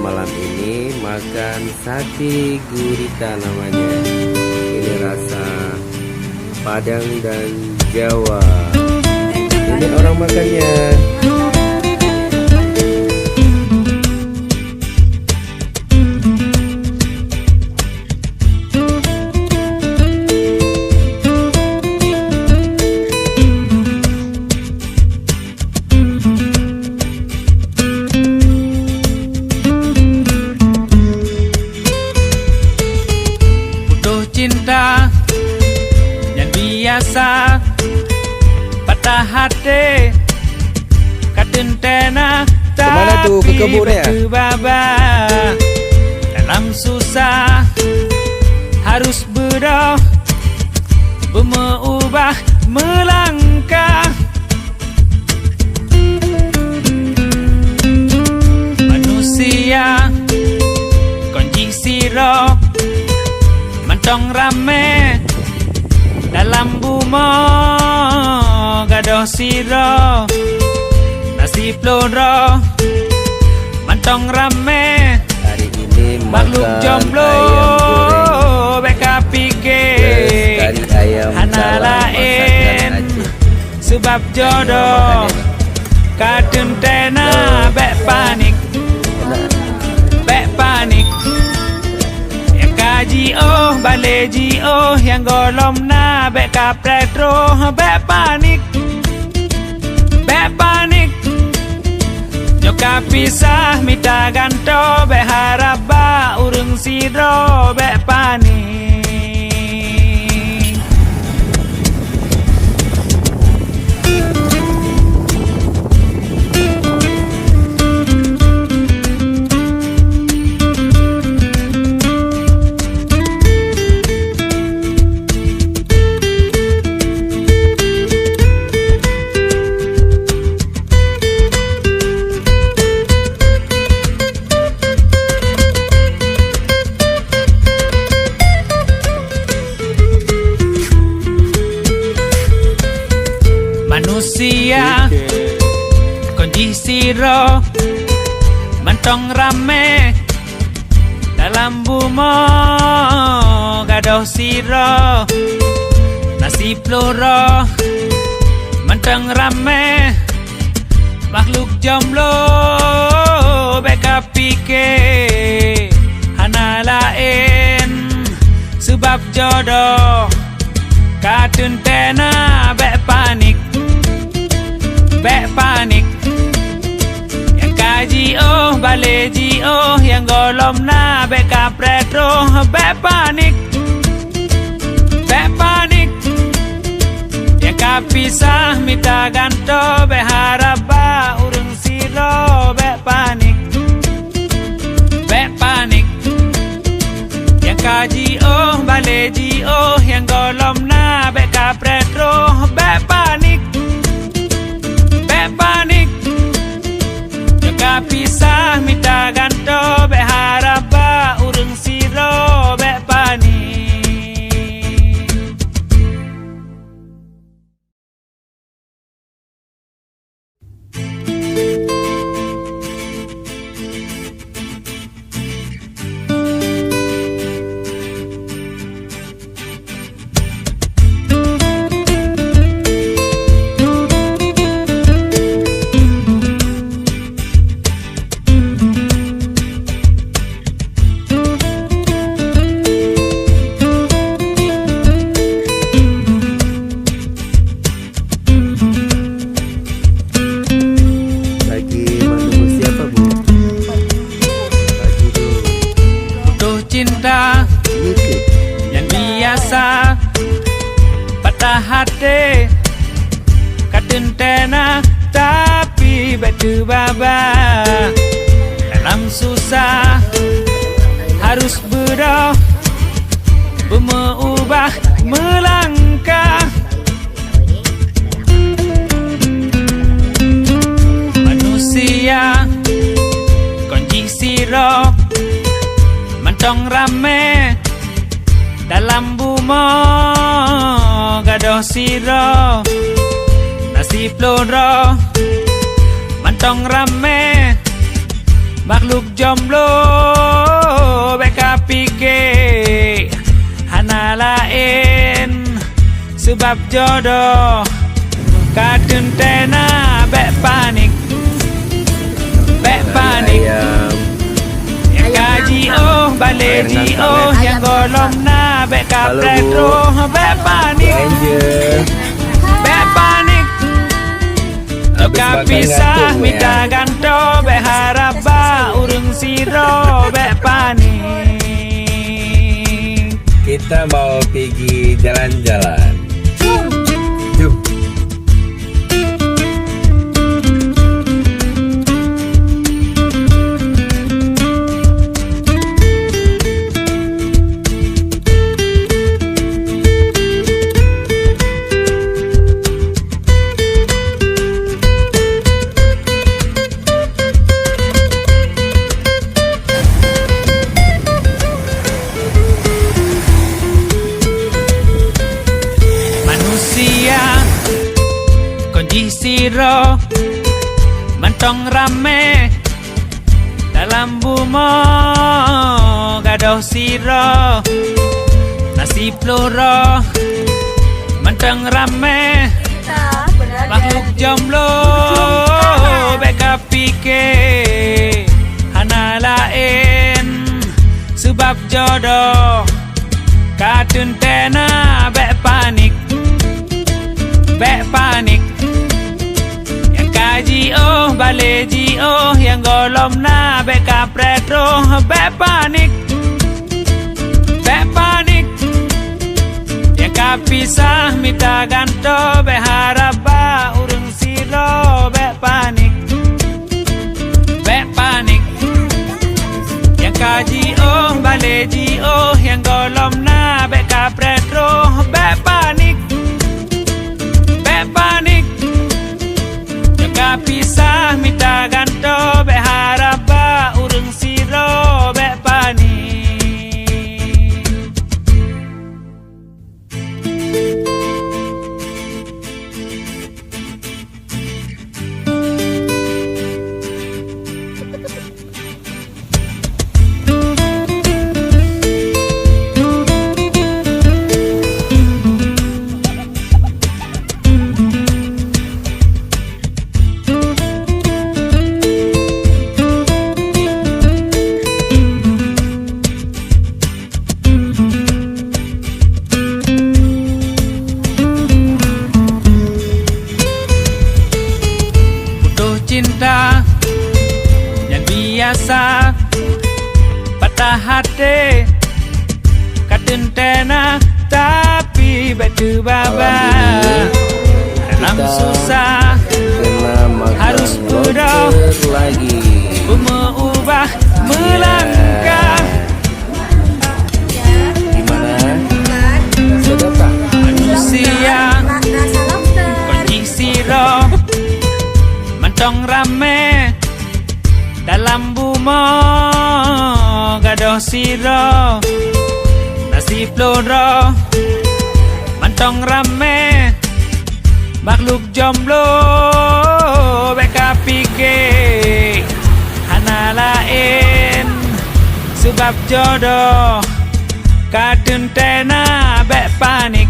malam ini makan sate gurita namanya. Ini rasa Padang dan Jawa. Ini orang makannya. Cinta yang biasa patah hati kadentena tapi berbaba dalam susah harus berdoa berubah melangkah manusia kunci siro mantong rame dalam bumi gadoh siro nasi ploro mantong rame hari ini makhluk jomblo beka pikir hana lain sebab jodoh kadun tena bek panik Kaji bale ji yang golom na bek kapretro bek panik nyoka pisah mita ganto bek haraba urung sidro bek panik manusia kunci siro mantong rame dalam bumi gadoh siro nasi ploro mantong rame makhluk jomblo beka pikir hana lain sebab jodoh kadun tena bek panik yang kaji bale ji yang golom na bek kapretro bek panik yang kapisah mita ganto bek haraba urung siro bek panik yang kaji bale ji yang golom na bek kapretro bek panik Jika pisah mita ganto bek haraba urung siro bek panik cinta yang biasa patah hati kadentena tapi batu baba dalam susah harus berdoa berubah melangkah manusia kunci siro mantong rame dalam bumi gadoh siro nasi ploro mantong rame Makhluk jomblo beka pikir hana lain sebab jodoh kadun tena bek panik Ayam. yang gaji baleji yang golong na bek Halo, kapretro bek panik Angel. bek panik Habis Ka makan pisah ngantuk, minta ya. ganto bek harap ba urung siro bek panik. Kita mau pergi jalan-jalan. Jom. Manusia kondisi siro mentong rame dalam bumi gadoh siro nasib loro mentong rame makhluk jomblo beka pikir hana lain sebab jodoh kadun tena bek panik yang kaji baleji yang golom na bek kapretro bek panik yang kapisah minta ganto bek harap ba urung siro bek panik yang kaji baleji yang golom na bek kapretro bek panik yang kapisah minta ganto bek harap ba urung siro bek panik. Cinta yang biasa patah hati kadun tena tapi batu baba dalam susah harus berdoa lagi. mengubah melangkah Gimana? Sedap tak? manusia kondisi roh mentong rame dalam bumi gadoh siro nasib loro mentong rame makhluk jomblo beka pikir hana lain sebab jodoh kadun tena bek panik